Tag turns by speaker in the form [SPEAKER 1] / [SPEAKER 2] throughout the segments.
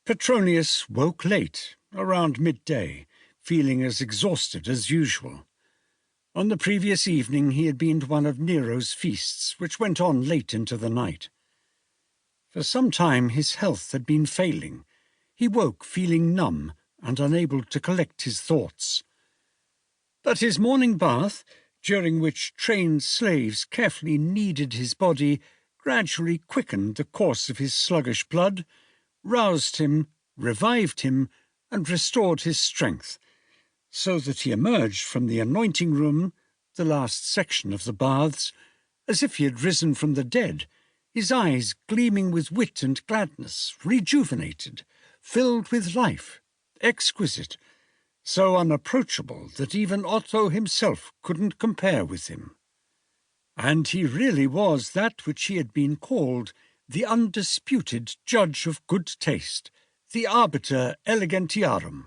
[SPEAKER 1] Petronius woke late, around midday, feeling as exhausted as usual. On the previous evening he had been to one of Nero's feasts, which went on late into the night. For some time his health had been failing. He woke feeling numb and unable to collect his thoughts. But his morning bath, during which trained slaves carefully kneaded his body, gradually quickened the course of his sluggish blood, roused him, revived him, and restored his strength, so that he emerged from the anointing room, the last section of the baths, as if he had risen from the dead, his eyes gleaming with wit and gladness, rejuvenated, filled with life, exquisite, so unapproachable that even Otto himself couldn't compare with him. And he really was that which he had been called, the undisputed judge of good taste, the arbiter elegantiarum.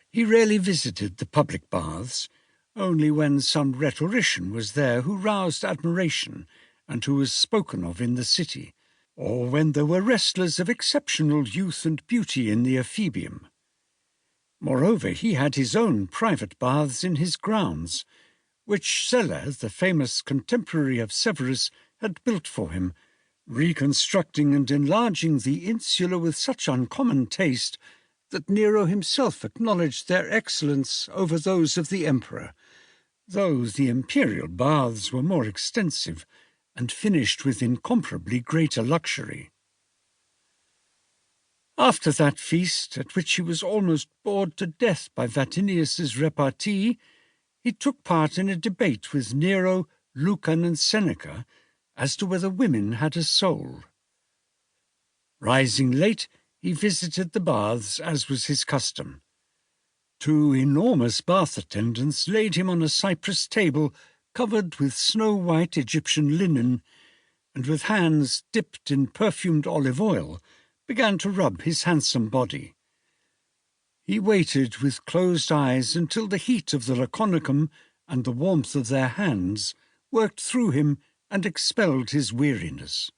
[SPEAKER 1] He rarely visited the public baths, only when some rhetorician was there who roused admiration and who was spoken of in the city, or when there were wrestlers of exceptional youth and beauty in the Ephebium. Moreover, he had his own private baths in his grounds, which Celer, the famous contemporary of Severus, had built for him, reconstructing and enlarging the insula with such uncommon taste that Nero himself acknowledged their excellence over those of the emperor, though the imperial baths were more extensive and finished with incomparably greater luxury. After that feast, at which he was almost bored to death by Vatinius's repartee, he took part in a debate with Nero, Lucan, and Seneca as to whether women had a soul. Rising late, he visited the baths, as was his custom. Two enormous bath attendants laid him on a cypress table covered with snow-white Egyptian linen, and with hands dipped in perfumed olive oil, began to rub his handsome body. He waited with closed eyes until the heat of the laconicum and the warmth of their hands worked through him and expelled his weariness.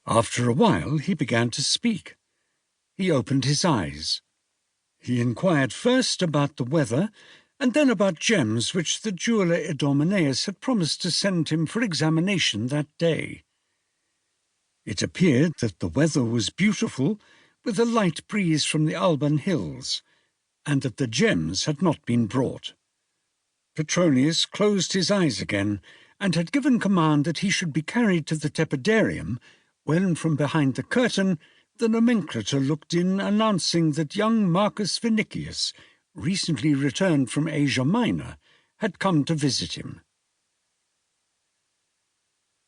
[SPEAKER 1] After a while he began to speak. He opened his eyes. He inquired first about the weather, and then about gems which the jeweller Idomeneus had promised to send him for examination that day. It appeared that the weather was beautiful, with a light breeze from the Alban hills, and that the gems had not been brought. Petronius closed his eyes again, and had given command that he should be carried to the tepidarium, when from behind the curtain the nomenclator looked in, announcing that young Marcus Vinicius, recently returned from Asia Minor, had come to visit him.